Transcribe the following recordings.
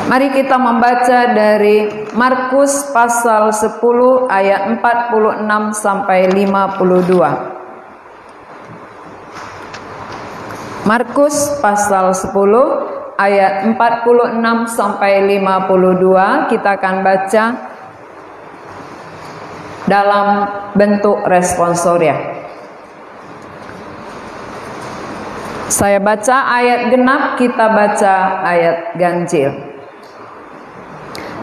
Mari kita membaca dari Markus pasal 10 ayat 46 sampai 52. Markus pasal 10 ayat 46 sampai 52 kita akan baca dalam bentuk responsoria. Saya baca ayat genap, kita baca ayat ganjil.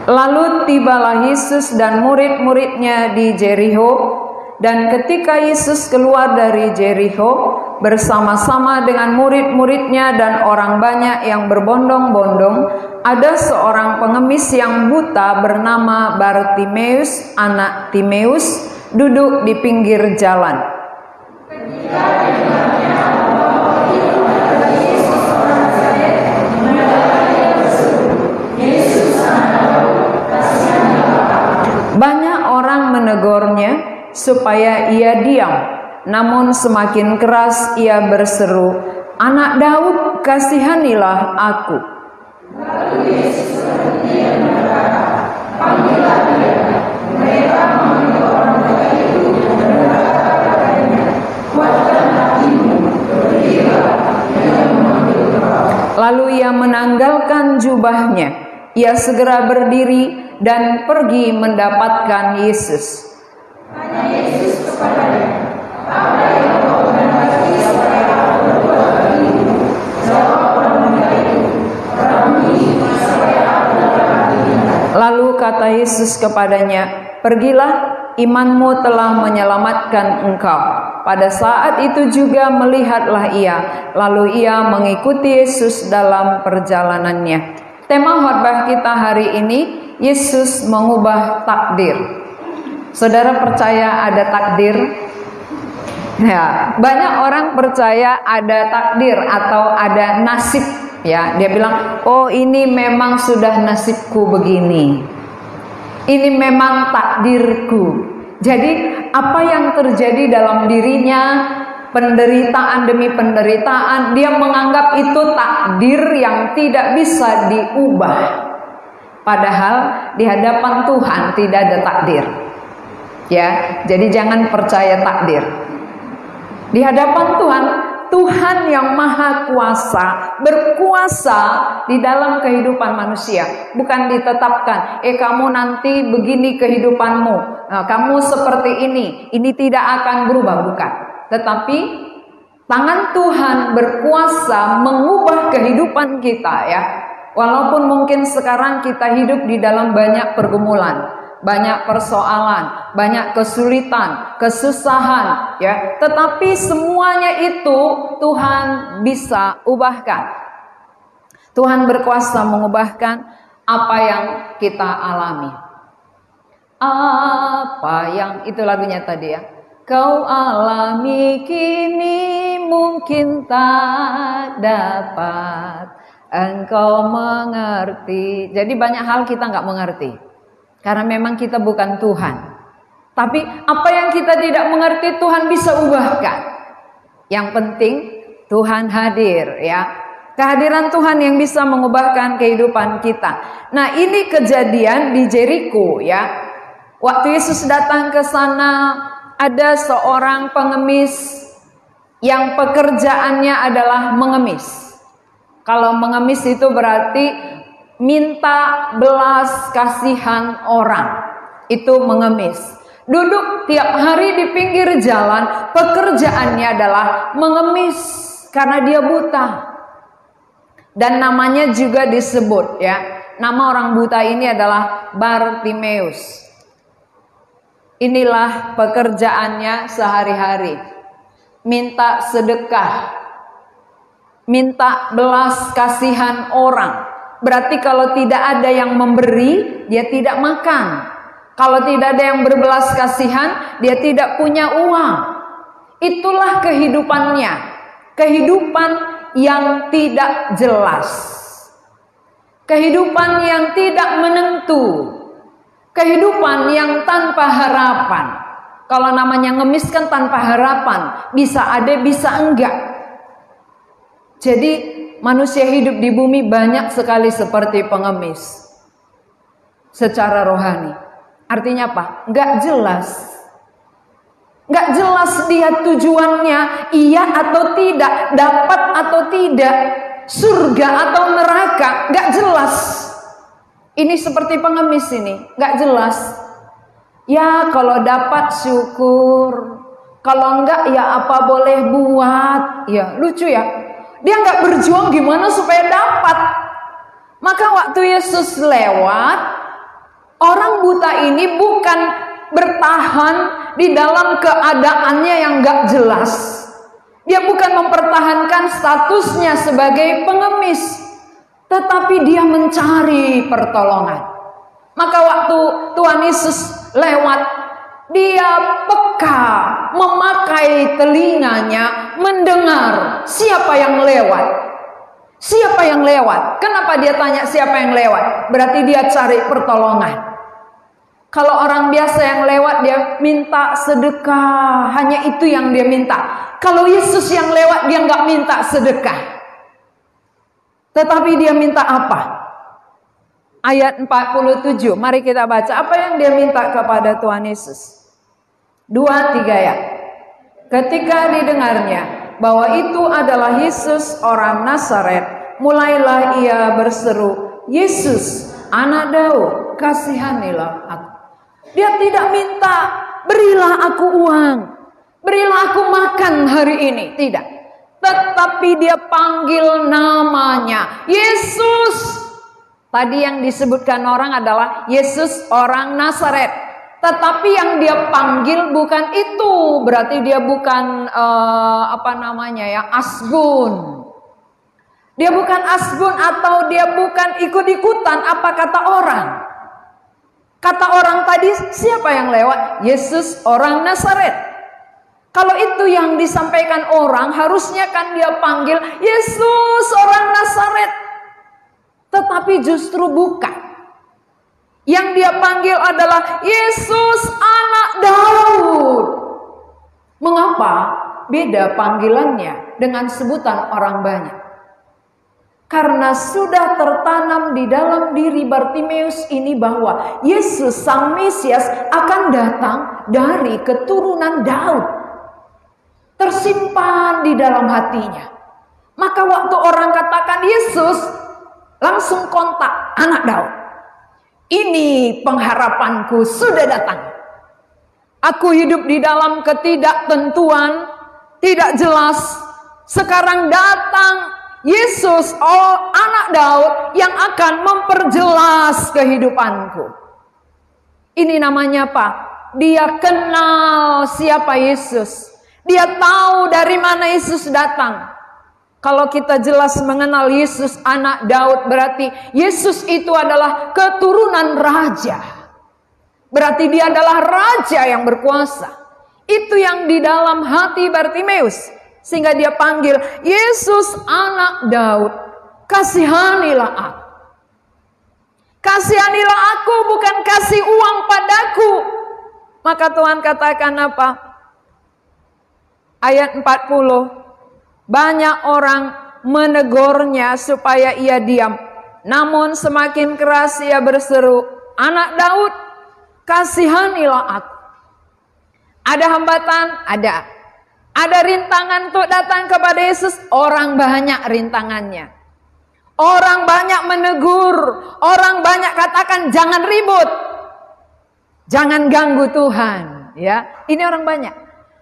Lalu tibalah Yesus dan murid-muridnya di Jericho, dan ketika Yesus keluar dari Jericho bersama-sama dengan murid-muridnya dan orang banyak yang berbondong-bondong, ada seorang pengemis yang buta bernama Bartimeus, anak Timeus, duduk di pinggir jalan. Banyak orang menegurnya supaya ia diam, namun semakin keras ia berseru, "Anak Daud, kasihanilah aku." Lalu Yesus berhenti dan berkata, "Panggillah dia." Mereka memanggil orang buta itu dan berkata kepadanya, "Kuatkan hatimu, pergilah, dia memanggil kau." Lalu ia menanggalkan jubahnya, ia segera berdiri dan pergi mendapatkan Yesus. Tanya Yesus kepadanya, "Apa yang kau kehendaki supaya aku berbuat bagimu?" Jawab orang muda itu, "Rabbuni, supaya aku dapat melihat." Lalu kata Yesus kepadanya, "Pergilah, imanmu telah menyelamatkan engkau." Pada saat itu juga melihatlah ia, lalu ia mengikuti Yesus dalam perjalanannya. Tema khotbah kita hari ini, Yesus mengubah takdir. Saudara percaya ada takdir? Ya, banyak orang percaya ada takdir atau ada nasib. Ya, dia bilang, "Oh, ini memang sudah nasibku begini. Ini memang takdirku." Jadi, apa yang terjadi dalam dirinya, penderitaan demi penderitaan, dia menganggap itu takdir yang tidak bisa diubah. Padahal di hadapan Tuhan tidak ada takdir. Ya, jadi jangan percaya takdir. Di hadapan Tuhan, Tuhan yang maha kuasa, berkuasa di dalam kehidupan manusia. Bukan ditetapkan, kamu nanti begini kehidupanmu, kamu seperti ini tidak akan berubah, bukan. Tetapi tangan Tuhan berkuasa mengubah kehidupan kita, ya. Walaupun mungkin sekarang kita hidup di dalam banyak pergumulan, banyak persoalan, banyak kesulitan, kesusahan, ya. Tetapi semuanya itu Tuhan bisa ubahkan. Tuhan berkuasa mengubahkan apa yang kita alami. Apa yang itu lagunya tadi, ya. Kau alami kini mungkin tak dapat engkau mengerti. Jadi banyak hal kita nggak mengerti, karena memang kita bukan Tuhan. Tapi apa yang kita tidak mengerti Tuhan bisa ubahkan. Yang penting Tuhan hadir, ya. Kehadiran Tuhan yang bisa mengubahkan kehidupan kita. Nah, ini kejadian di Jericho, ya. Waktu Yesus datang ke sana, ada seorang pengemis yang pekerjaannya adalah mengemis. Kalau mengemis itu berarti minta belas kasihan orang. Itu mengemis. Duduk tiap hari di pinggir jalan, pekerjaannya adalah mengemis karena dia buta. Dan namanya juga disebut, ya. Nama orang buta ini adalah Bartimeus. Inilah pekerjaannya sehari-hari. Minta sedekah, minta belas kasihan orang. Berarti kalau tidak ada yang memberi, dia tidak makan. Kalau tidak ada yang berbelas kasihan, dia tidak punya uang. Itulah kehidupannya. Kehidupan yang tidak jelas. Kehidupan yang tidak menentu. Kehidupan yang tanpa harapan. Kalau namanya ngemis kan tanpa harapan. Bisa ada, bisa enggak. Jadi manusia hidup di bumi banyak sekali seperti pengemis secara rohani. Artinya apa? Nggak jelas. Nggak jelas dia tujuannya, iya atau tidak, dapat atau tidak, surga atau neraka, nggak jelas. Ini seperti pengemis ini, nggak jelas. Ya kalau dapat syukur, kalau enggak ya apa boleh buat. Ya lucu ya, dia nggak berjuang gimana supaya dapat. Maka waktu Yesus lewat, orang buta ini bukan bertahan di dalam keadaannya yang nggak jelas. Dia bukan mempertahankan statusnya sebagai pengemis, tetapi dia mencari pertolongan. Maka waktu Tuhan Yesus lewat, dia peka, memakai telinganya, mendengar siapa yang lewat. Siapa yang lewat? Kenapa dia tanya siapa yang lewat? Berarti dia cari pertolongan. Kalau orang biasa yang lewat, dia minta sedekah, hanya itu yang dia minta. Kalau Yesus yang lewat, dia nggak minta sedekah, tetapi dia minta apa? Ayat 47, mari kita baca apa yang dia minta kepada Tuhan Yesus. 2-3 ya. Ketika didengarnya bahwa itu adalah Yesus orang Nazaret, mulailah ia berseru, Yesus anak Daud, kasihanilah aku. Dia tidak minta, berilah aku uang, berilah aku makan hari ini, tidak. Tetapi dia panggil namanya, Yesus. Tadi yang disebutkan orang adalah Yesus orang Nazaret. Tetapi yang dia panggil bukan itu. Berarti dia bukan asbun. Dia bukan asbun atau dia bukan ikut-ikutan apa kata orang. Kata orang tadi siapa yang lewat? Yesus orang Nazaret. Kalau itu yang disampaikan orang, harusnya kan dia panggil Yesus orang Nazaret. Tetapi justru bukan. Yang dia panggil adalah Yesus anak Daud. Mengapa beda panggilannya dengan sebutan orang banyak? Karena sudah tertanam di dalam diri Bartimeus ini bahwa Yesus sang Mesias akan datang dari keturunan Daud. Tersimpan di dalam hatinya. Maka waktu orang katakan Yesus, langsung kontak anak Daud. Ini pengharapanku sudah datang. Aku hidup di dalam ketidaktentuan, tidak jelas. Sekarang datang Yesus, anak Daud yang akan memperjelas kehidupanku. Ini namanya apa? Dia kenal siapa Yesus. Dia tahu dari mana Yesus datang. Kalau kita jelas mengenal Yesus anak Daud, berarti Yesus itu adalah keturunan raja. Berarti dia adalah raja yang berkuasa. Itu yang di dalam hati Bartimeus. Sehingga dia panggil, Yesus anak Daud, kasihanilah aku. Kasihanilah aku, bukan kasih uang padaku. Maka Tuhan katakan apa? Ayat 40. Banyak orang menegurnya supaya ia diam. Namun semakin keras ia berseru, anak Daud, kasihanilah aku. Ada hambatan? Ada. Ada rintangan untuk datang kepada Yesus? Orang banyak rintangannya. Orang banyak menegur. Orang banyak katakan jangan ribut. Jangan ganggu Tuhan. Ya, ini orang banyak.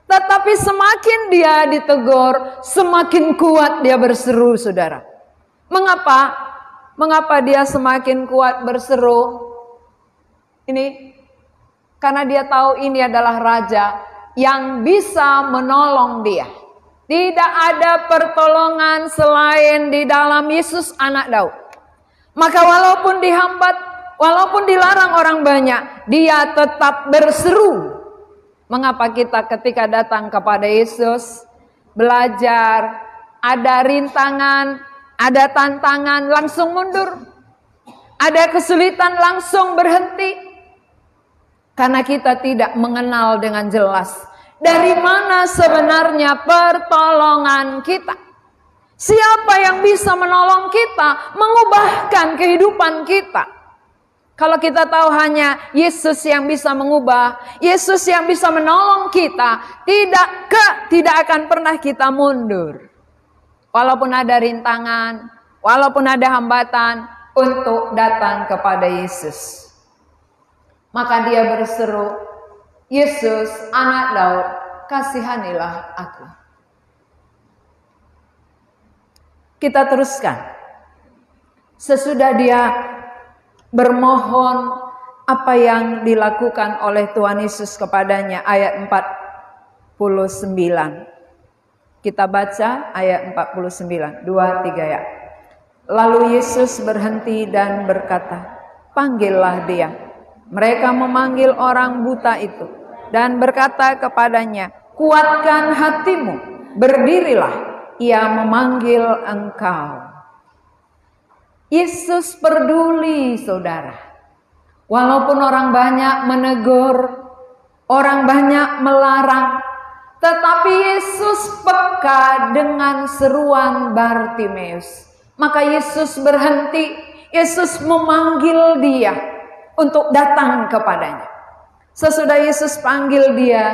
Tetapi semakin dia ditegur, semakin kuat dia berseru, saudara. Mengapa? Mengapa dia semakin kuat berseru? Ini karena dia tahu ini adalah raja yang bisa menolong dia. Tidak ada pertolongan selain di dalam Yesus anak Daud. Maka walaupun dihambat, walaupun dilarang orang banyak, dia tetap berseru. Mengapa kita ketika datang kepada Yesus, belajar, ada rintangan, ada tantangan, langsung mundur. Ada kesulitan, langsung berhenti. Karena kita tidak mengenal dengan jelas dari mana sebenarnya pertolongan kita. Siapa yang bisa menolong kita, mengubahkan kehidupan kita? Kalau kita tahu hanya Yesus yang bisa mengubah, Yesus yang bisa menolong kita, tidak akan pernah kita mundur. Walaupun ada rintangan, walaupun ada hambatan untuk datang kepada Yesus. Maka dia berseru, Yesus, Anak Daud, kasihanilah aku. Kita teruskan. Sesudah dia bermohon apa yang dilakukan oleh Tuhan Yesus kepadanya, ayat 49. Kita baca ayat 49, 2-3 ya. Lalu Yesus berhenti dan berkata, panggillah dia. Mereka memanggil orang buta itu dan berkata kepadanya, kuatkan hatimu, berdirilah, ia memanggil engkau. Yesus peduli, saudara. Walaupun orang banyak menegur, orang banyak melarang, tetapi Yesus peka dengan seruan Bartimeus. Maka Yesus berhenti, Yesus memanggil dia untuk datang kepadanya. Sesudah Yesus panggil dia,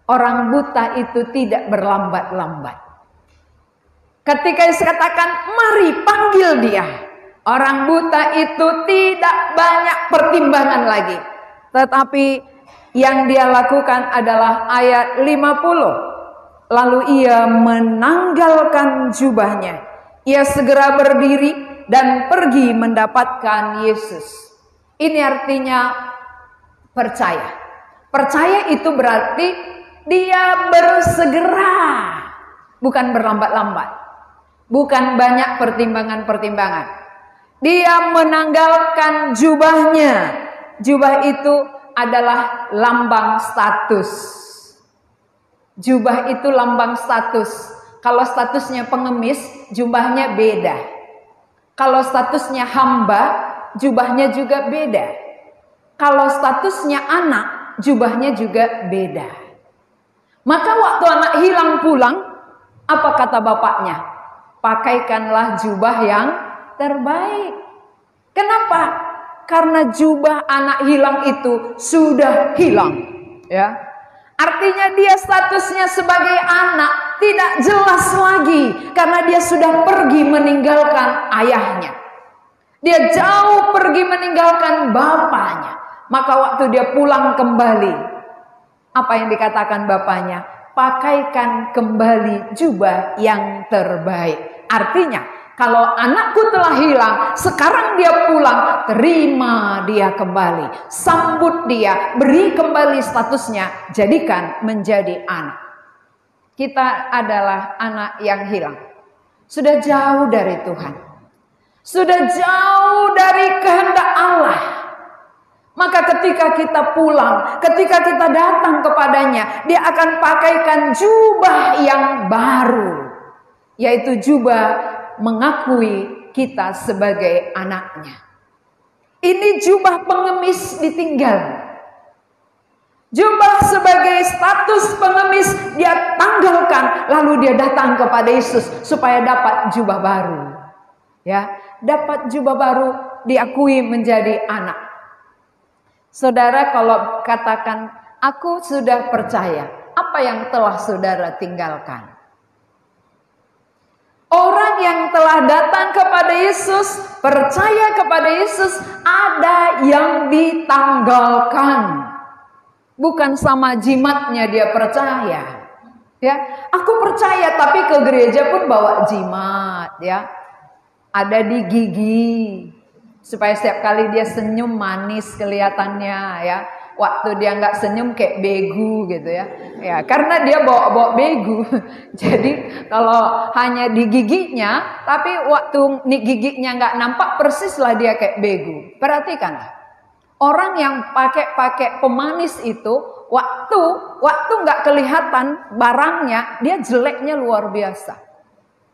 orang buta itu tidak berlambat-lambat. Ketika Yesus katakan, mari panggil dia, orang buta itu tidak banyak pertimbangan lagi. Tetapi yang dia lakukan adalah ayat 50. Lalu ia menanggalkan jubahnya. Ia segera berdiri dan pergi mendapatkan Yesus. Ini artinya percaya. Percaya itu berarti dia bersegera, bukan berlambat-lambat. Bukan banyak pertimbangan-pertimbangan. Dia menanggalkan jubahnya. Jubah itu adalah lambang status. Jubah itu lambang status. Kalau statusnya pengemis, jubahnya beda. Kalau statusnya hamba, jubahnya juga beda. Kalau statusnya anak, jubahnya juga beda. Maka waktu anak hilang pulang, apa kata bapaknya? Pakaikanlah jubah yang terbaik. Kenapa? Karena jubah anak hilang itu sudah hilang. Ya, artinya dia statusnya sebagai anak tidak jelas lagi. Karena dia sudah pergi meninggalkan ayahnya. Dia jauh pergi meninggalkan bapaknya. Maka waktu dia pulang kembali, apa yang dikatakan bapaknya? Pakaikan kembali jubah yang terbaik. Artinya, kalau anakku telah hilang, sekarang dia pulang, terima dia kembali. Sambut dia, beri kembali statusnya, jadikan menjadi anak. Kita adalah anak yang hilang. Sudah jauh dari Tuhan. Sudah jauh dari kehendak Allah. Maka ketika kita pulang, ketika kita datang kepadanya, dia akan pakaikan jubah yang baru. Yaitu jubah mengakui kita sebagai anaknya. Ini jubah pengemis ditinggal. Jubah sebagai status pengemis dia tanggalkan. Lalu dia datang kepada Yesus supaya dapat jubah baru. Ya, dapat jubah baru, diakui menjadi anak. Saudara, kalau katakan, aku sudah percaya, apa yang telah saudara tinggalkan? Orang yang telah datang kepada Yesus, percaya kepada Yesus, ada yang ditanggalkan. Bukan sama jimatnya dia percaya. Ya, aku percaya tapi ke gereja pun bawa jimat, ya. Ada di gigi. Supaya setiap kali dia senyum manis kelihatannya, ya. Waktu dia nggak senyum kayak begu gitu ya. Ya, karena dia bawa begu. Jadi kalau hanya di giginya, tapi waktu giginya nggak nampak, persis lah dia kayak begu. Perhatikanlah. Orang yang pakai pemanis itu, waktu nggak kelihatan barangnya, dia jeleknya luar biasa.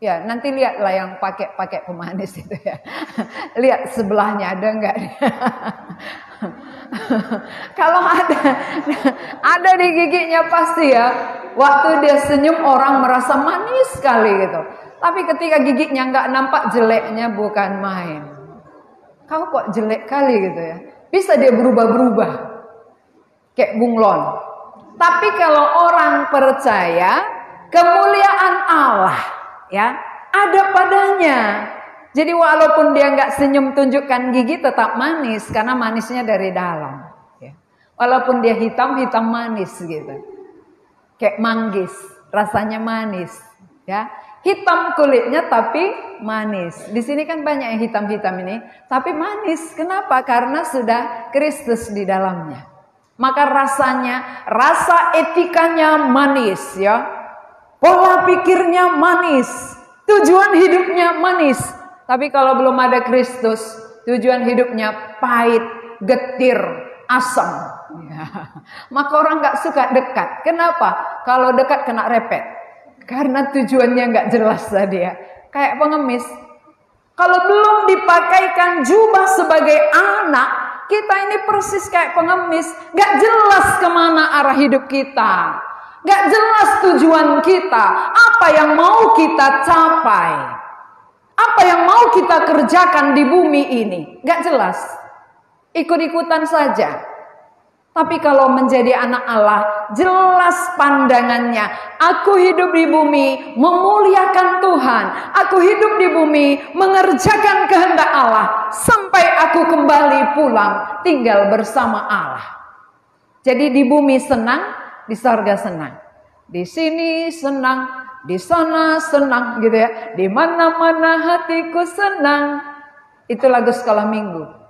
Ya, nanti lihatlah yang pakai pemanis itu ya. Lihat sebelahnya ada enggak? Kalau ada di giginya pasti ya. Waktu dia senyum orang merasa manis sekali gitu. Tapi ketika giginya nggak nampak, jeleknya bukan main. Kau kok jelek kali gitu ya. Bisa dia berubah-berubah. Kayak bunglon. Tapi kalau orang percaya, kemuliaan Allah ya ada padanya. Jadi walaupun dia nggak senyum tunjukkan gigi, tetap manis karena manisnya dari dalam. Ya. Walaupun dia hitam, hitam manis gitu. Kayak manggis, rasanya manis. Ya, hitam kulitnya tapi manis. Di sini kan banyak yang hitam-hitam ini, tapi manis. Kenapa? Karena sudah Kristus di dalamnya. Maka rasanya, rasa etikanya manis ya. Pola pikirnya manis. Tujuan hidupnya manis. Tapi kalau belum ada Kristus, tujuan hidupnya pahit, getir, asam. Ya. Maka orang gak suka dekat. Kenapa? Kalau dekat kena repet. Karena tujuannya gak jelas tadi ya. Kayak pengemis. Kalau belum dipakaikan jubah sebagai anak, kita ini persis kayak pengemis. Gak jelas kemana arah hidup kita. Gak jelas tujuan kita. Apa yang mau kita capai. Apa yang mau kita kerjakan di bumi ini. Gak jelas. Ikut-ikutan saja. Tapi kalau menjadi anak Allah, jelas pandangannya. Aku hidup di bumi memuliakan Tuhan. Aku hidup di bumi mengerjakan kehendak Allah. Sampai aku kembali pulang tinggal bersama Allah. Jadi di bumi senang, di sorga senang. Di sini senang, di sana senang gitu ya. Di mana-mana hatiku senang. Itu lagu sekolah minggu.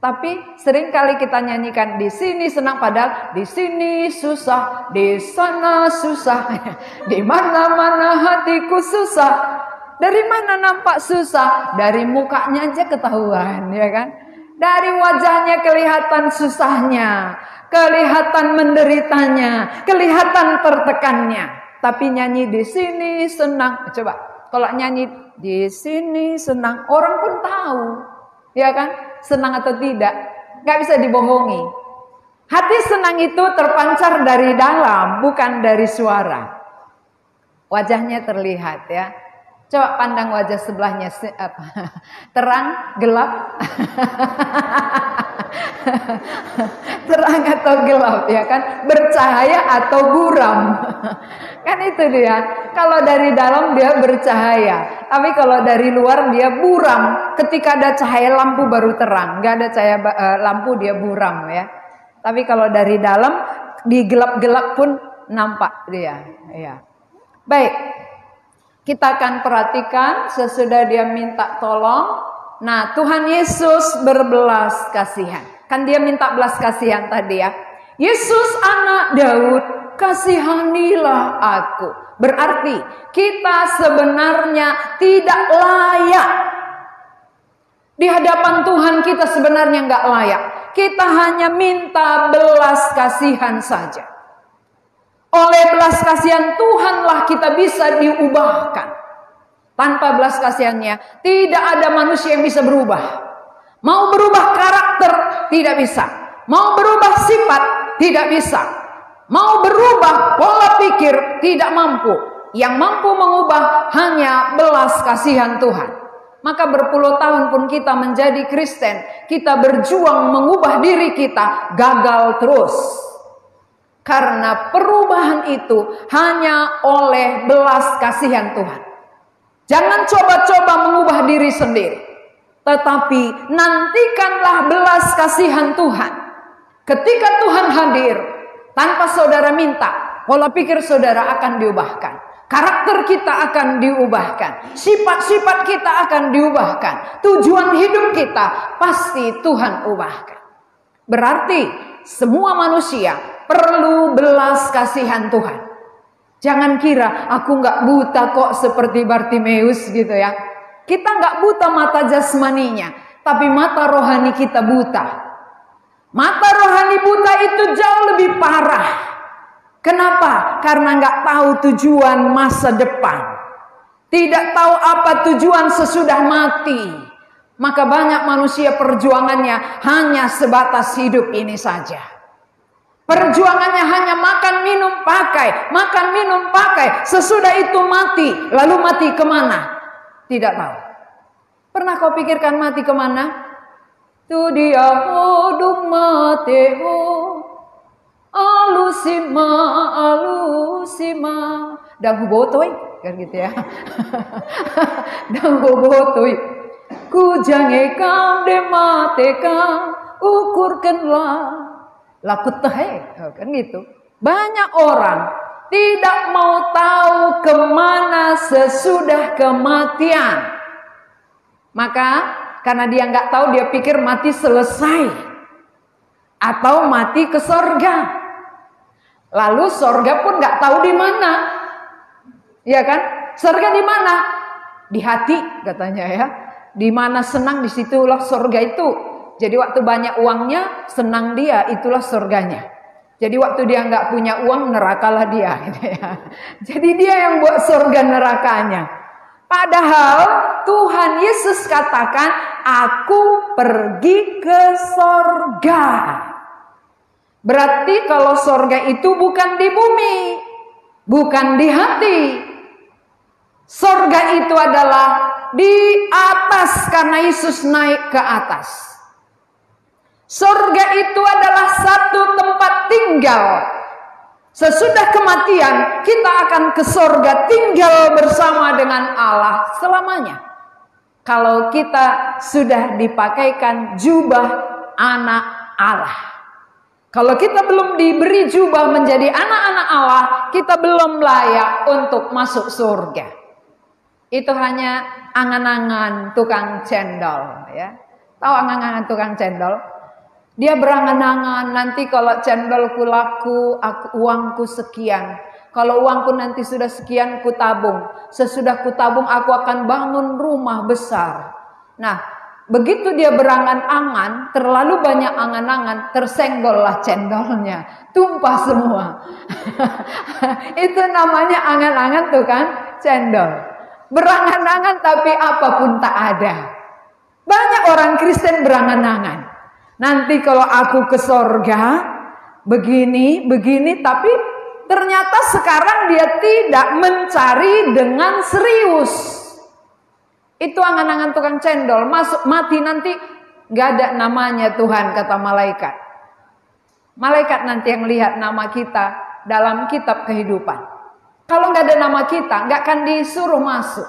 Tapi sering kali kita nyanyikan di sini senang, padahal di sini susah, di sana susah, di mana-mana hatiku susah. Dari mana nampak susah? Dari mukanya aja ketahuan, ya kan? Dari wajahnya kelihatan susahnya, kelihatan menderitanya, kelihatan tertekannya. Tapi nyanyi di sini senang, coba kalau nyanyi di sini senang, orang pun tahu, ya kan? Senang atau tidak, gak bisa dibohongi. Hati senang itu terpancar dari dalam, bukan dari suara. Wajahnya terlihat ya. Coba pandang wajah sebelahnya, terang, gelap. Terang atau gelap ya kan, bercahaya atau buram. Kan itu dia. Kalau dari dalam dia bercahaya, tapi kalau dari luar dia buram. Ketika ada cahaya lampu baru terang, nggak ada cahaya lampu dia buram ya. Tapi kalau dari dalam di gelap-gelap pun nampak dia. Ya. Baik, kita akan perhatikan sesudah dia minta tolong. Nah, Tuhan Yesus berbelas kasihan. Kan dia minta belas kasihan tadi ya. Yesus anak Daud, kasihanilah aku. Berarti kita sebenarnya tidak layak. Di hadapan Tuhan kita sebenarnya nggak layak. Kita hanya minta belas kasihan saja. Oleh belas kasihan Tuhanlah kita bisa diubahkan. Tanpa belas kasihannya tidak ada manusia yang bisa berubah. Mau berubah karakter tidak bisa. Mau berubah sifat tidak bisa. Mau berubah pola pikir tidak mampu. Yang mampu mengubah hanya belas kasihan Tuhan. Maka berpuluh tahun pun kita menjadi Kristen, kita berjuang mengubah diri kita, gagal terus. Karena perubahan itu hanya oleh belas kasihan Tuhan. Jangan coba-coba mengubah diri sendiri. Tetapi nantikanlah belas kasihan Tuhan. Ketika Tuhan hadir, tanpa saudara minta, pola pikir saudara akan diubahkan. Karakter kita akan diubahkan. Sifat-sifat kita akan diubahkan. Tujuan hidup kita pasti Tuhan ubahkan. Berarti semua manusia perlu belas kasihan Tuhan. Jangan kira aku gak buta kok seperti Bartimeus gitu ya. Kita gak buta mata jasmaninya, tapi mata rohani kita buta. Mata rohani buta itu jauh lebih parah. Kenapa? Karena gak tahu tujuan masa depan. Tidak tahu apa tujuan sesudah mati. Maka banyak manusia perjuangannya hanya sebatas hidup ini saja. Perjuangannya hanya makan, minum, pakai. Makan, minum, pakai. Sesudah itu mati. Lalu mati kemana? Tidak tahu. Pernah kau pikirkan mati kemana? Tu dia hodung mati ho. Alusima, alusima. Dan hubotoi, kan gitu ya. Dan hubotoi. Ku jange kam de mate kam ukurkanlah lakut tahe, kan gitu. Banyak orang tidak mau tahu kemana sesudah kematian. Maka karena dia nggak tahu, dia pikir mati selesai atau mati ke sorga. Lalu sorga pun nggak tahu di mana, ya kan? Sorga di mana? Di hati katanya ya. Di mana senang, disitulah sorga itu. Jadi waktu banyak uangnya, senang dia, itulah sorganya. Jadi waktu dia nggak punya uang, nerakalah dia. Gitu ya. Jadi dia yang buat sorga nerakanya. Padahal Tuhan Yesus katakan, aku pergi ke sorga. Berarti kalau sorga itu bukan di bumi, bukan di hati. Sorga itu adalah di atas, karena Yesus naik ke atas. Sorga itu adalah satu tempat tinggal. Sesudah kematian, kita akan ke sorga, tinggal bersama dengan Allah selamanya. Kalau kita sudah dipakaikan jubah anak Allah. Kalau kita belum diberi jubah menjadi anak-anak Allah, kita belum layak untuk masuk surga. Itu hanya angan-angan tukang cendol, ya. Tahu angan-angan tukang cendol? Dia berangan-angan, nanti kalau cendolku laku, uangku sekian. Kalau uangku nanti sudah sekian, ku tabung. Sesudah ku tabung, aku akan bangun rumah besar. Nah, begitu dia berangan-angan, terlalu banyak angan-angan, tersenggollah cendolnya, tumpah semua. Itu namanya angan-angan tukang cendol. Berangan-angan tapi apapun tak ada. Banyak orang Kristen berangan-angan. Nanti kalau aku ke sorga, begini, tapi ternyata sekarang dia tidak mencari dengan serius. Itu angan-angan tukang cendol. Masuk mati nanti gak ada namanya Tuhan, kata malaikat. Malaikat nanti yang lihat nama kita dalam kitab kehidupan. Kalau gak ada nama kita, gak akan disuruh masuk.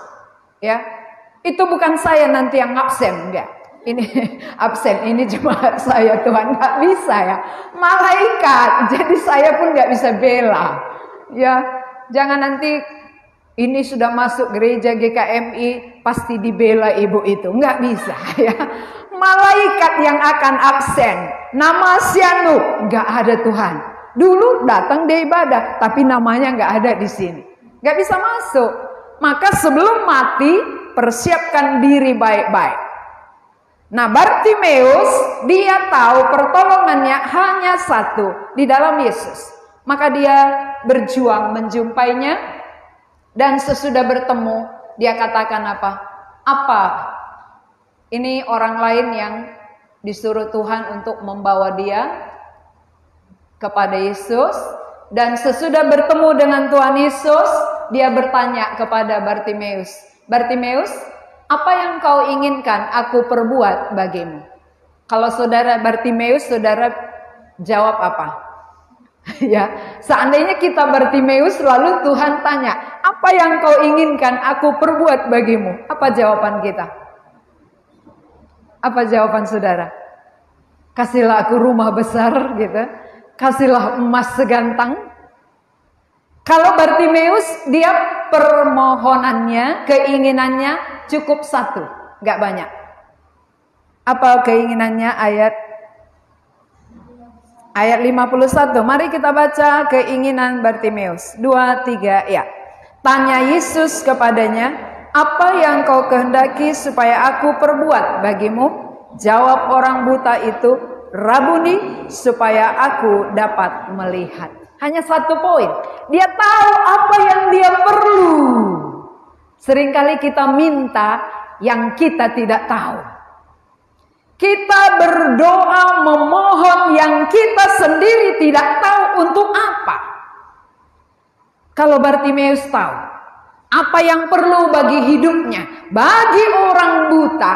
Ya, itu bukan saya nanti yang absen, enggak. Ini absen, ini cuma saya Tuhan, gak bisa ya. Malaikat, jadi saya pun gak bisa bela. Ya, jangan nanti ini sudah masuk gereja GKMI pasti dibela ibu itu, nggak bisa ya. Malaikat yang akan absen, nama Sianu nggak ada Tuhan. Dulu datang dia ibadah, tapi namanya nggak ada di sini, nggak bisa masuk. Maka sebelum mati persiapkan diri baik-baik. Nah, Bartimeus dia tahu pertolongannya hanya satu di dalam Yesus. Maka dia berjuang menjumpainya, dan sesudah bertemu dia katakan apa? Apa? Ini orang lain yang disuruh Tuhan untuk membawa dia kepada Yesus, dan sesudah bertemu dengan Tuhan Yesus, dia bertanya kepada Bartimeus, Bartimeus, apa yang kau inginkan aku perbuat bagimu? Kalau saudara Bartimeus, saudara jawab apa? Ya, seandainya kita Bartimeus lalu Tuhan tanya, apa yang kau inginkan aku perbuat bagimu? Apa jawaban kita? Apa jawaban saudara? Kasihlah aku rumah besar gitu. Kasihlah emas segantang. Kalau Bartimeus dia permohonannya, keinginannya cukup satu, gak banyak. Apa keinginannya? Ayat 51, mari kita baca keinginan Bartimeus. 2, 3, ya. Tanya Yesus kepadanya, apa yang kau kehendaki supaya aku perbuat bagimu? Jawab orang buta itu, Rabuni, supaya aku dapat melihat. Hanya satu poin, dia tahu apa yang dia perlu. Seringkali kita minta yang kita tidak tahu. Kita berdoa memohon yang kita sendiri tidak tahu untuk apa. Kalau Bartimeus tahu, apa yang perlu bagi hidupnya. Bagi orang buta,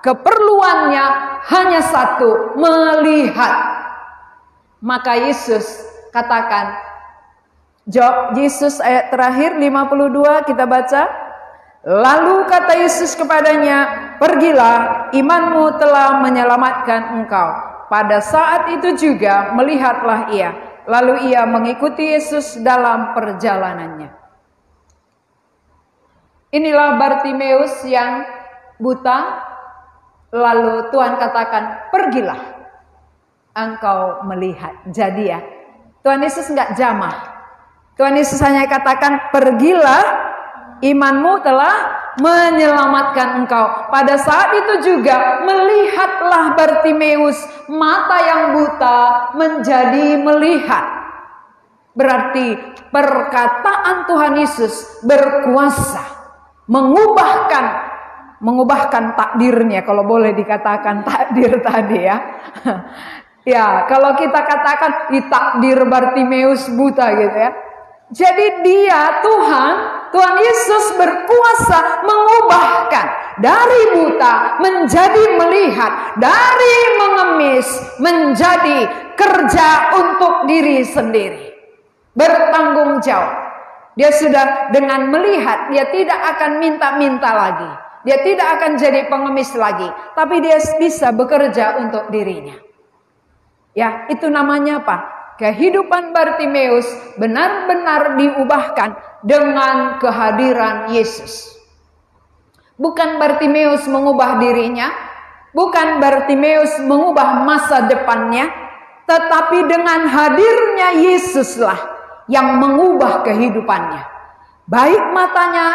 keperluannya hanya satu, melihat. Maka Yesus katakan, jawab Yesus ayat terakhir 52 kita baca. Lalu kata Yesus kepadanya, pergilah, imanmu telah menyelamatkan engkau. Pada saat itu juga melihatlah ia. Lalu ia mengikuti Yesus dalam perjalanannya. Inilah Bartimeus yang buta. Lalu Tuhan katakan, pergilah, engkau melihat. Jadi ya, Tuhan Yesus enggak jamah. Tuhan Yesus hanya katakan, pergilah, imanmu telah menyelamatkan engkau. Pada saat itu juga melihatlah Bartimeus, mata yang buta menjadi melihat. Berarti perkataan Tuhan Yesus berkuasa mengubahkan takdirnya, kalau boleh dikatakan takdir tadi ya. Ya, kalau kita katakan takdir Bartimeus buta gitu ya. Jadi Tuhan Yesus berkuasa mengubahkan dari buta menjadi melihat, dari mengemis menjadi kerja untuk diri sendiri. Bertanggung jawab. Dia sudah dengan melihat, dia tidak akan minta-minta lagi. Dia tidak akan jadi pengemis lagi, tapi dia bisa bekerja untuk dirinya. Ya, itu namanya apa? Kehidupan Bartimeus benar-benar diubahkan dengan kehadiran Yesus. Bukan Bartimeus mengubah dirinya, bukan Bartimeus mengubah masa depannya, tetapi dengan hadirnya Yesuslah yang mengubah kehidupannya, baik matanya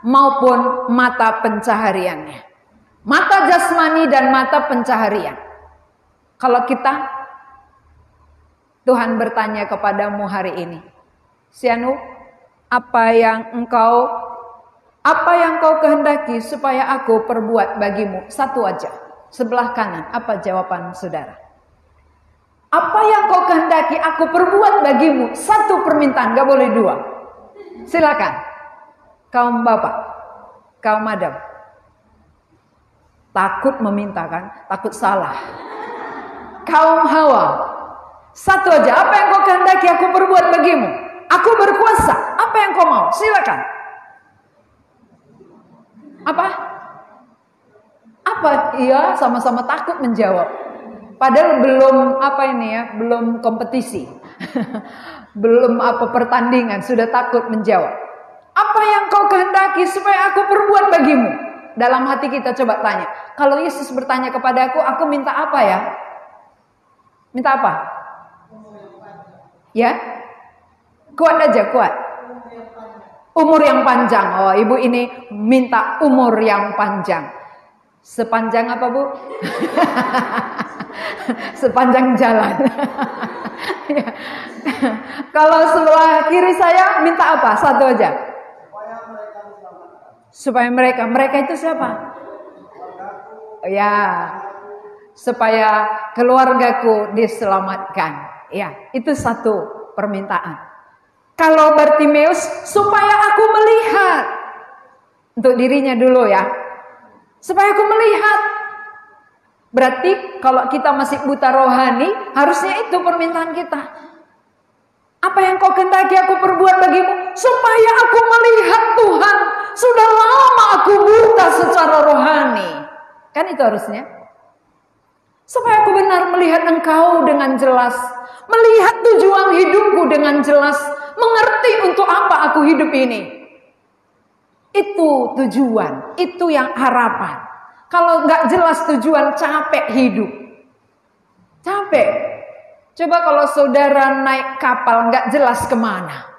maupun mata pencahariannya, mata jasmani dan mata pencaharian. Kalau Tuhan bertanya kepadamu hari ini, Sianu, apa yang kau kehendaki supaya aku perbuat bagimu? Satu aja, sebelah kanan. Apa jawaban saudara? Apa yang kau kehendaki aku perbuat bagimu? Satu permintaan, gak boleh dua. Silakan. Kaum bapak, kaum madam, takut meminta kan? Takut salah. Kaum Hawa, satu aja. Apa yang kau kehendaki aku perbuat bagimu? Aku berkuasa. Apa yang kau mau? Silakan. Apa? Iya, sama-sama takut menjawab. Padahal belum kompetisi. Belum pertandingan, sudah takut menjawab. Apa yang kau kehendaki supaya aku perbuat bagimu? Dalam hati kita coba tanya. Kalau Yesus bertanya kepada aku minta apa ya? Minta apa? Ya? Kuat aja, kuat. Umur yang panjang. Oh, ibu ini minta umur yang panjang. Sepanjang apa, Bu? Sepanjang jalan. Kalau sebelah kiri saya minta apa? Satu aja. Supaya mereka itu siapa? Ya, supaya keluargaku diselamatkan. Ya, itu satu permintaan. Kalau Bartimeus, supaya aku melihat. Untuk dirinya dulu ya. Supaya aku melihat. Berarti kalau kita masih buta rohani, harusnya itu permintaan kita. Apa yang kau kehendaki aku perbuat bagimu? Supaya aku melihat Tuhan. Sudah lama aku buta secara rohani. Kan itu harusnya. Supaya aku benar melihat Engkau dengan jelas. Melihat tujuan hidupku dengan jelas. Mengerti untuk apa aku hidup ini. Itu tujuan. Itu yang harapan. Kalau nggak jelas tujuan, capek hidup. Capek. Coba kalau saudara naik kapal nggak jelas kemana.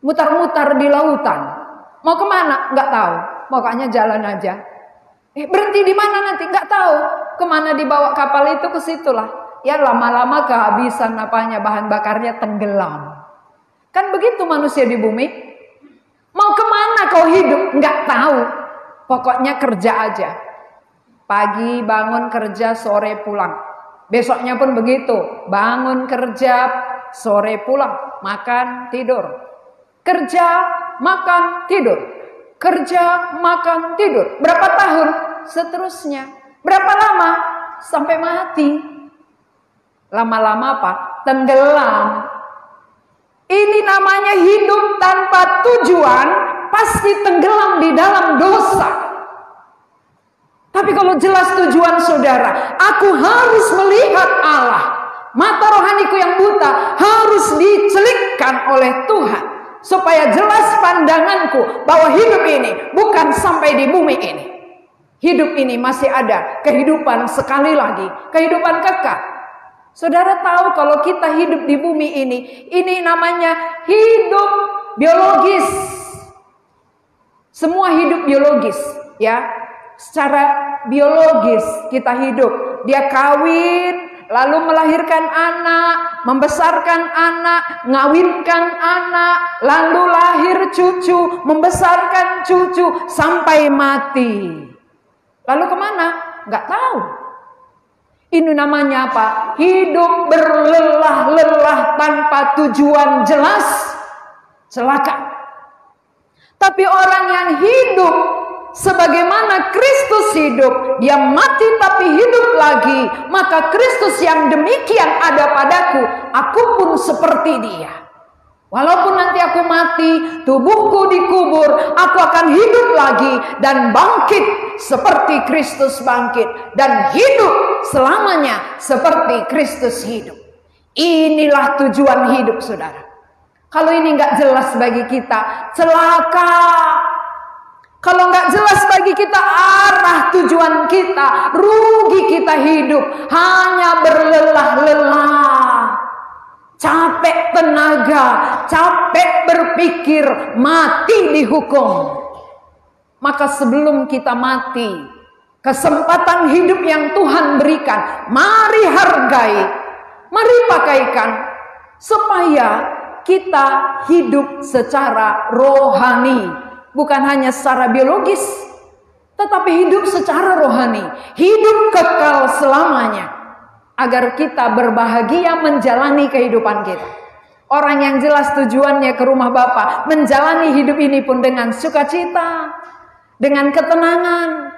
Mutar-mutar di lautan. Mau kemana? Nggak tahu. Pokoknya jalan aja. Berhenti di mana nanti? Nggak tahu. Kemana dibawa kapal itu, ke situlah. Ya lama-lama kehabisan bahan bakarnya, tenggelam. Kan begitu manusia di bumi. Mau kemana kau hidup? Nggak tahu. Pokoknya kerja aja. Pagi bangun kerja, sore pulang. Besoknya pun begitu. Bangun kerja, sore pulang. Makan, tidur. Kerja, makan, tidur. Kerja, makan, tidur. Berapa tahun? Seterusnya. Berapa lama? Sampai mati. Lama-lama apa? Tenggelam. Ini namanya hidup tanpa tujuan, pasti tenggelam di dalam dosa. Tapi kalau jelas tujuan saudara, aku harus melihat Allah. Mata rohaniku yang buta harus dicelikkan oleh Tuhan. Supaya jelas pandanganku bahwa hidup ini bukan sampai di bumi ini. Hidup ini masih ada kehidupan sekali lagi, kehidupan kekal. Saudara tahu kalau kita hidup di bumi ini namanya hidup biologis. Semua hidup biologis, ya. Secara biologis kita hidup. Dia kawin, lalu melahirkan anak, membesarkan anak, ngawinkan anak, lalu lahir cucu, membesarkan cucu sampai mati. Lalu kemana? Nggak tahu. Ini namanya apa? Hidup berlelah-lelah tanpa tujuan jelas, celaka. Tapi orang yang hidup sebagaimana Kristus hidup, dia mati tapi hidup lagi, maka Kristus yang demikian ada padaku, aku pun seperti dia. Walaupun nanti aku mati, tubuhku dikubur, aku akan hidup lagi dan bangkit seperti Kristus bangkit, dan hidup selamanya seperti Kristus hidup. Inilah tujuan hidup saudara. Kalau ini nggak jelas bagi kita, celaka. Kalau nggak jelas bagi kita arah tujuan kita, rugi kita hidup, hanya berlelah-lelah, capek tenaga, capek berpikir, mati dihukum. Maka sebelum kita mati, kesempatan hidup yang Tuhan berikan, mari hargai, mari pakaikan, supaya kita hidup secara rohani. Bukan hanya secara biologis, tetapi hidup secara rohani. Hidup kekal selamanya. Agar kita berbahagia menjalani kehidupan kita. Orang yang jelas tujuannya ke rumah Bapa, menjalani hidup ini pun dengan sukacita, dengan ketenangan,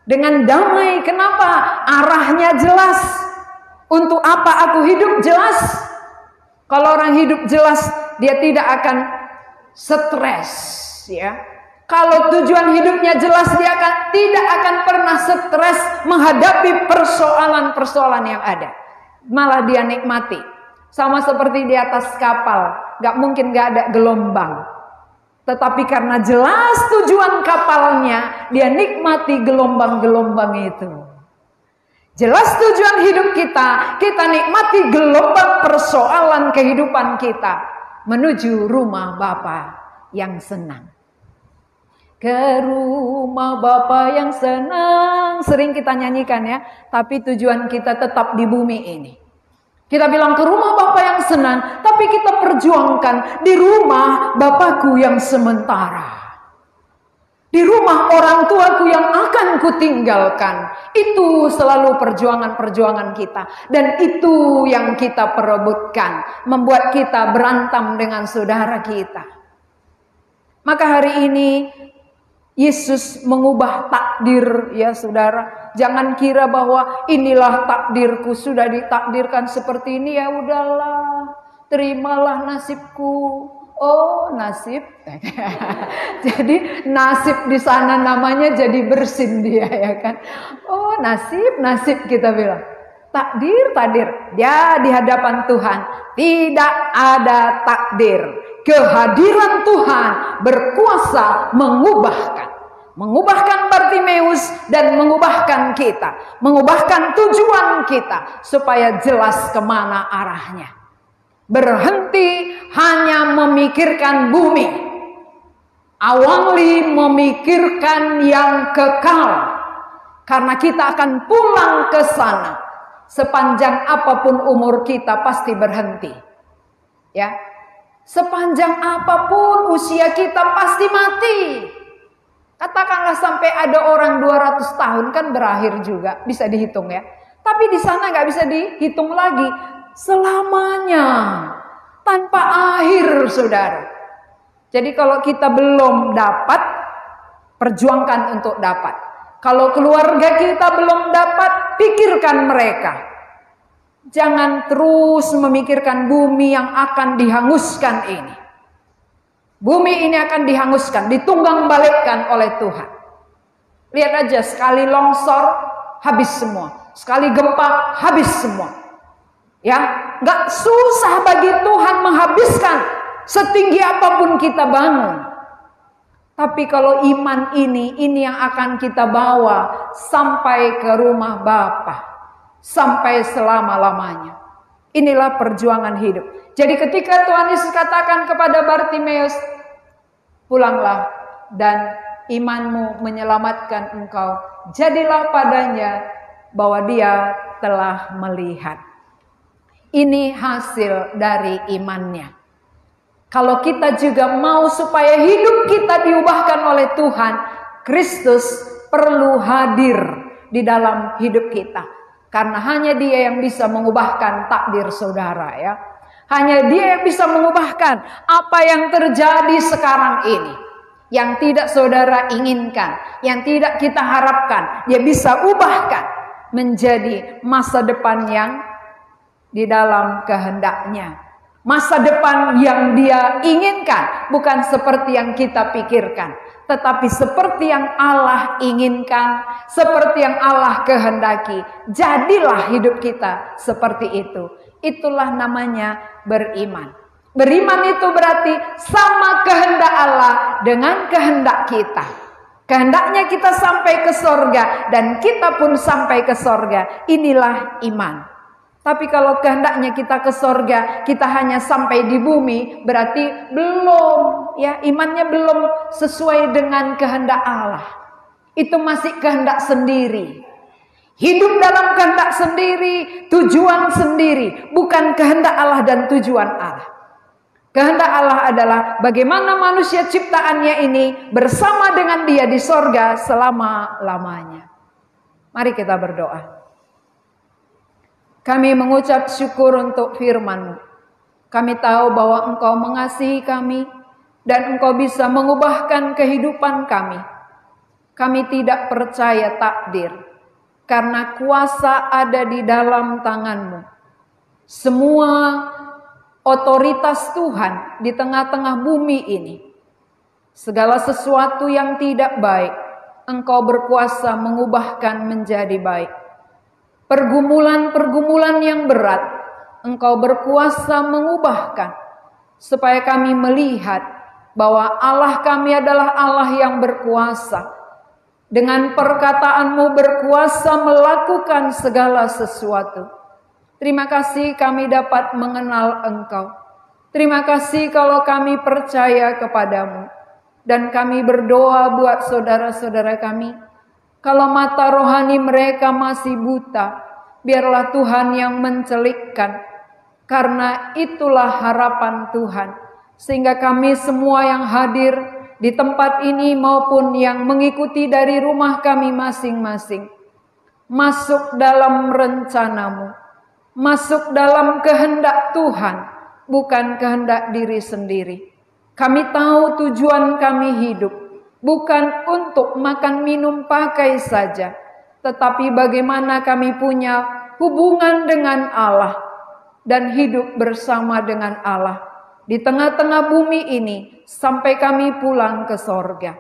dengan damai. Kenapa? Arahnya jelas. Untuk apa aku hidup jelas. Kalau orang hidup jelas, dia tidak akan stres, ya. Kalau tujuan hidupnya jelas, dia tidak akan pernah stres menghadapi persoalan-persoalan yang ada. Malah dia nikmati. Sama seperti di atas kapal, gak mungkin gak ada gelombang. Tetapi karena jelas tujuan kapalnya, dia nikmati gelombang-gelombang itu. Jelas tujuan hidup kita, kita nikmati gelombang persoalan kehidupan kita menuju rumah Bapa yang senang. Ke rumah Bapa yang senang, sering kita nyanyikan ya, tapi tujuan kita tetap di bumi ini. Kita bilang ke rumah Bapa yang senang, tapi kita perjuangkan di rumah Bapakku yang sementara. Di rumah orang tuaku yang akan kutinggalkan. Itu selalu perjuangan-perjuangan kita. Dan itu yang kita perebutkan, membuat kita berantem dengan saudara kita. Maka hari ini Yesus mengubah takdir, ya saudara. Jangan kira bahwa inilah takdirku, sudah ditakdirkan seperti ini, ya udahlah, terimalah nasibku. Oh, nasib. Jadi nasib di sana namanya jadi bersin dia, ya kan. Oh, nasib kita bilang. Takdir. Dia di hadapan Tuhan tidak ada takdir. Kehadiran Tuhan berkuasa mengubahkan Bartimeus dan mengubahkan kita, mengubahkan tujuan kita supaya jelas kemana arahnya. Berhenti hanya memikirkan bumi, awali memikirkan yang kekal, karena kita akan pulang ke sana. Sepanjang apapun umur kita pasti berhenti, ya. Sepanjang apapun usia kita pasti mati. Katakanlah sampai ada orang 200 tahun kan berakhir juga, bisa dihitung ya. Tapi di sana nggak bisa dihitung lagi. Selamanya, tanpa akhir saudara. Jadi kalau kita belum dapat, perjuangkan untuk dapat. Kalau keluarga kita belum dapat, pikirkan mereka. Jangan terus memikirkan bumi yang akan dihanguskan ini. Bumi ini akan dihanguskan, ditunggang balikkan oleh Tuhan. Lihat aja, sekali longsor, habis semua. Sekali gempa, habis semua. Ya, nggak susah bagi Tuhan menghabiskan setinggi apapun kita bangun. Tapi kalau iman ini yang akan kita bawa sampai ke rumah Bapa, sampai selama-lamanya. Inilah perjuangan hidup. Jadi ketika Tuhan Yesus katakan kepada Bartimeus, pulanglah dan imanmu menyelamatkan engkau. Jadilah padanya bahwa dia telah melihat. Ini hasil dari imannya. Kalau kita juga mau supaya hidup kita diubahkan oleh Tuhan, Kristus perlu hadir di dalam hidup kita. Karena hanya Dia yang bisa mengubahkan takdir saudara, ya. Hanya Dia yang bisa mengubahkan apa yang terjadi sekarang ini. Yang tidak saudara inginkan, yang tidak kita harapkan, Dia bisa ubahkan menjadi masa depan yang di dalam kehendak-Nya. Masa depan yang Dia inginkan, bukan seperti yang kita pikirkan, tetapi seperti yang Allah inginkan, seperti yang Allah kehendaki. Jadilah hidup kita seperti itu. Itulah namanya beriman. Beriman itu berarti sama kehendak Allah dengan kehendak kita. Kehendaknya kita sampai ke sorga dan kita pun sampai ke sorga. Inilah iman. Tapi kalau kehendaknya kita ke sorga, kita hanya sampai di bumi, berarti belum, ya, imannya belum sesuai dengan kehendak Allah. Itu masih kehendak sendiri. Hidup dalam kehendak sendiri, tujuan sendiri, bukan kehendak Allah dan tujuan Allah. Kehendak Allah adalah bagaimana manusia ciptaannya ini bersama dengan Dia di sorga selama-lamanya. Mari kita berdoa. Kami mengucap syukur untuk firman-Mu. Kami tahu bahwa Engkau mengasihi kami dan Engkau bisa mengubahkan kehidupan kami. Kami tidak percaya takdir karena kuasa ada di dalam tangan-Mu. Semua otoritas Tuhan di tengah-tengah bumi ini. Segala sesuatu yang tidak baik, Engkau berkuasa mengubahkan menjadi baik. Pergumulan-pergumulan yang berat, Engkau berkuasa mengubahkan. Supaya kami melihat bahwa Allah kami adalah Allah yang berkuasa. Dengan perkataan-Mu berkuasa melakukan segala sesuatu. Terima kasih kami dapat mengenal Engkau. Terima kasih kalau kami percaya kepadamu. Dan kami berdoa buat saudara-saudara kami. Kalau mata rohani mereka masih buta, biarlah Tuhan yang mencelikkan. Karena itulah harapan Tuhan. Sehingga kami semua yang hadir di tempat ini maupun yang mengikuti dari rumah kami masing-masing. Masuk dalam rencana-Mu. Masuk dalam kehendak Tuhan, bukan kehendak diri sendiri. Kami tahu tujuan kami hidup, bukan untuk makan minum pakai saja, tetapi bagaimana kami punya hubungan dengan Allah dan hidup bersama dengan Allah di tengah-tengah bumi ini sampai kami pulang ke sorga.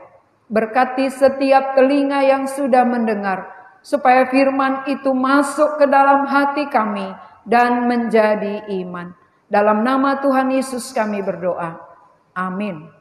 Berkati setiap telinga yang sudah mendengar, supaya firman itu masuk ke dalam hati kami dan menjadi iman. Dalam nama Tuhan Yesus kami berdoa. Amin.